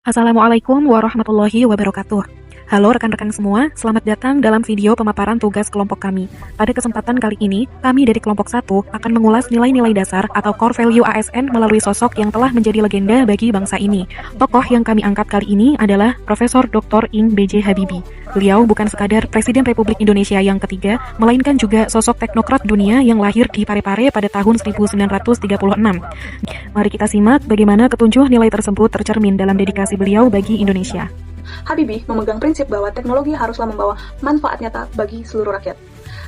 Assalamualaikum warahmatullahi wabarakatuh. Halo rekan-rekan semua, selamat datang dalam video pemaparan tugas kelompok kami. Pada kesempatan kali ini, kami dari kelompok 1 akan mengulas nilai-nilai dasar atau core value ASN melalui sosok yang telah menjadi legenda bagi bangsa ini. Tokoh yang kami angkat kali ini adalah Profesor Dr. Ing B.J. Habibie. Beliau bukan sekadar Presiden Republik Indonesia yang ketiga, melainkan juga sosok teknokrat dunia yang lahir di Parepare pada tahun 1936. Mari kita simak bagaimana ketujuh nilai tersebut tercermin dalam dedikasi beliau bagi Indonesia. Habibie memegang prinsip bahwa teknologi haruslah membawa manfaat nyata bagi seluruh rakyat.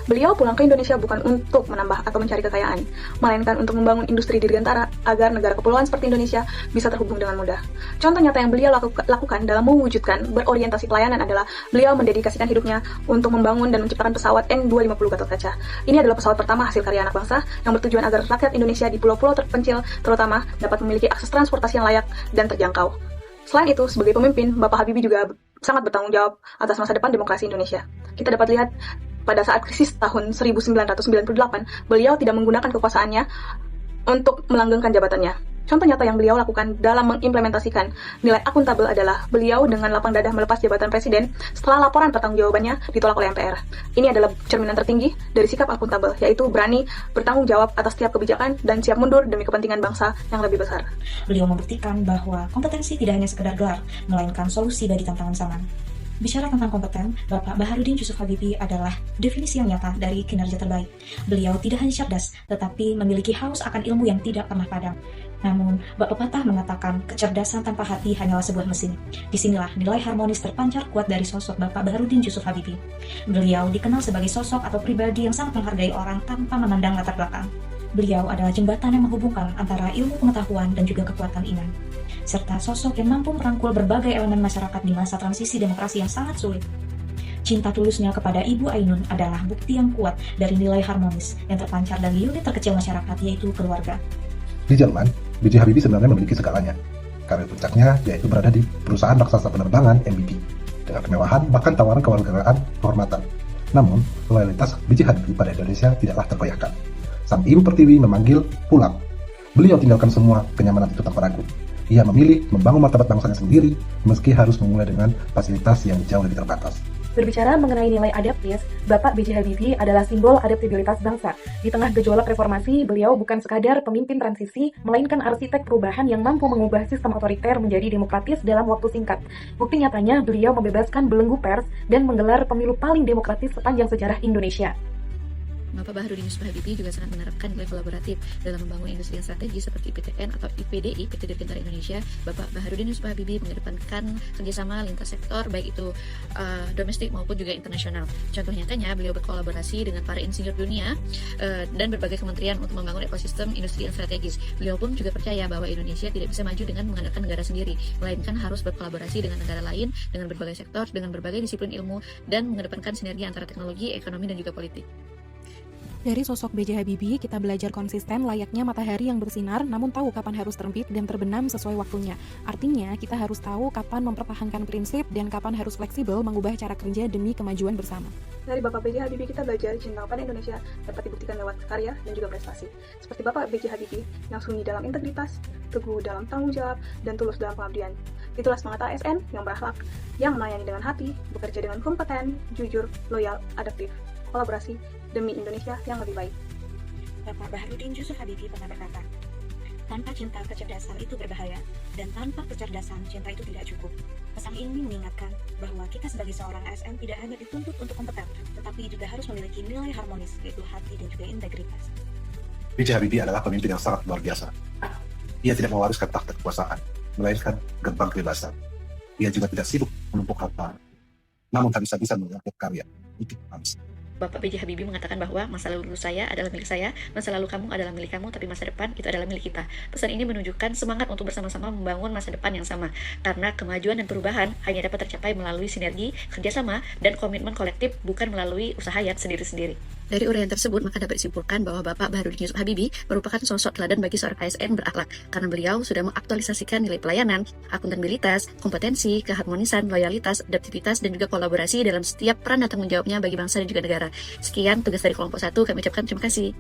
Beliau pulang ke Indonesia bukan untuk menambah atau mencari kekayaan, melainkan untuk membangun industri dirgantara agar negara kepulauan seperti Indonesia bisa terhubung dengan mudah. Contoh nyata yang beliau lakukan dalam mewujudkan berorientasi pelayanan adalah beliau mendedikasikan hidupnya untuk membangun dan menciptakan pesawat N250 Gatot Kaca. Ini adalah pesawat pertama hasil karya anak bangsa yang bertujuan agar rakyat Indonesia di pulau-pulau terpencil terutama dapat memiliki akses transportasi yang layak dan terjangkau. Selain itu, sebagai pemimpin, Bapak Habibie juga sangat bertanggung jawab atas masa depan demokrasi Indonesia. Kita dapat lihat pada saat krisis tahun 1998, beliau tidak menggunakan kekuasaannya untuk melanggengkan jabatannya. Contoh nyata yang beliau lakukan dalam mengimplementasikan nilai akuntabel adalah beliau dengan lapang dada melepas jabatan presiden setelah laporan pertanggungjawabannya ditolak oleh MPR. Ini adalah cerminan tertinggi dari sikap akuntabel, yaitu berani bertanggung jawab atas setiap kebijakan dan siap mundur demi kepentingan bangsa yang lebih besar. Beliau membuktikan bahwa kompetensi tidak hanya sekedar gelar, melainkan solusi bagi tantangan zaman. Bicara tentang kompeten, Bapak Baharudin Yusuf Habibie adalah definisi yang nyata dari kinerja terbaik. Beliau tidak hanya cerdas, tetapi memiliki haus akan ilmu yang tidak pernah padam. Namun, Bapak pepatah mengatakan kecerdasan tanpa hati hanyalah sebuah mesin. Disinilah nilai harmonis terpancar kuat dari sosok Bapak Baharudin Yusuf Habibie. Beliau dikenal sebagai sosok atau pribadi yang sangat menghargai orang tanpa memandang latar belakang. Beliau adalah jembatan yang menghubungkan antara ilmu pengetahuan dan juga kekuatan iman, serta sosok yang mampu merangkul berbagai elemen masyarakat di masa transisi demokrasi yang sangat sulit. Cinta tulusnya kepada Ibu Ainun adalah bukti yang kuat dari nilai harmonis yang terpancar dari unit terkecil masyarakat, yaitu keluarga. Di Jerman, B.J. Habibie sebenarnya memiliki segalanya. Karir puncaknya yaitu berada di perusahaan raksasa penerbangan MBB, dengan kemewahan bahkan tawaran kewarganegaraan kehormatan. Namun, loyalitas B.J. Habibie pada Indonesia tidaklah tergoyahkan. Sang ibu pertiwi memanggil pulang. Beliau tinggalkan semua kenyamanan itu tanpa ragu. Ia memilih membangun martabat bangsanya sendiri, meski harus memulai dengan fasilitas yang jauh lebih terbatas. Berbicara mengenai nilai adaptif, Bapak B.J. Habibie adalah simbol adaptabilitas bangsa. Di tengah gejolak reformasi, beliau bukan sekadar pemimpin transisi, melainkan arsitek perubahan yang mampu mengubah sistem otoriter menjadi demokratis dalam waktu singkat. Bukti nyatanya, beliau membebaskan belenggu pers dan menggelar pemilu paling demokratis sepanjang sejarah Indonesia. Bapak Baharudin Yusuf Habibie juga sangat menerapkan nilai kolaboratif dalam membangun industri yang strategis seperti PTN atau IPDI, PT Dirgantara Indonesia. Bapak Baharudin Yusuf Habibie mengedepankan kerjasama lintas sektor, baik itu domestik maupun juga internasional. Contoh nyatanya, beliau berkolaborasi dengan para insinyur dunia dan berbagai kementerian untuk membangun ekosistem industri yang strategis. Beliau pun juga percaya bahwa Indonesia tidak bisa maju dengan mengandalkan negara sendiri, melainkan harus berkolaborasi dengan negara lain, dengan berbagai sektor, dengan berbagai disiplin ilmu, dan mengedepankan sinergi antara teknologi, ekonomi, dan juga politik. Dari sosok B.J. Habibie, kita belajar konsisten layaknya matahari yang bersinar, namun tahu kapan harus terbit dan terbenam sesuai waktunya. Artinya, kita harus tahu kapan mempertahankan prinsip dan kapan harus fleksibel mengubah cara kerja demi kemajuan bersama. Dari Bapak B.J. Habibie kita belajar cinta pada Indonesia dapat dibuktikan lewat karya dan juga prestasi. Seperti Bapak B.J. Habibie yang sunyi dalam integritas, teguh dalam tanggung jawab, dan tulus dalam pengabdian. Itulah semangat ASN yang berakhlak, yang melayani dengan hati, bekerja dengan kompeten, jujur, loyal, adaptif, kolaborasi, demi Indonesia yang lebih baik. Bapak Baharudin Yusuf Habibie pernah berkata, tanpa cinta kecerdasan itu berbahaya, dan tanpa kecerdasan cinta itu tidak cukup. Pesan ini mengingatkan bahwa kita sebagai seorang ASN tidak hanya dituntut untuk kompeten, tetapi juga harus memiliki nilai harmonis, yaitu hati dan juga integritas. B.J. Habibie adalah pemimpin yang sangat luar biasa. Ia tidak mewariskan takhta kekuasaan, melainkan gerbang kebebasan. Ia juga tidak sibuk menumpuk harta, namun bisa-bisa mengangkat karya untuk bangsa. Bapak B.J. Habibie mengatakan bahwa masa lalu saya adalah milik saya, masa lalu kamu adalah milik kamu, tapi masa depan itu adalah milik kita. Pesan ini menunjukkan semangat untuk bersama-sama membangun masa depan yang sama, karena kemajuan dan perubahan hanya dapat tercapai melalui sinergi, kerjasama, dan komitmen kolektif, bukan melalui usaha yang sendiri-sendiri. Dari uraian tersebut, maka dapat disimpulkan bahwa Bapak Baharudin Yusuf Habibie merupakan sosok teladan bagi seorang ASN berakhlak, karena beliau sudah mengaktualisasikan nilai pelayanan, akuntabilitas, kompetensi, keharmonisan, loyalitas, adaptivitas, dan juga kolaborasi dalam setiap peran dan tanggung jawabnya bagi bangsa dan juga negara. Sekian tugas dari kelompok 1, kami ucapkan terima kasih.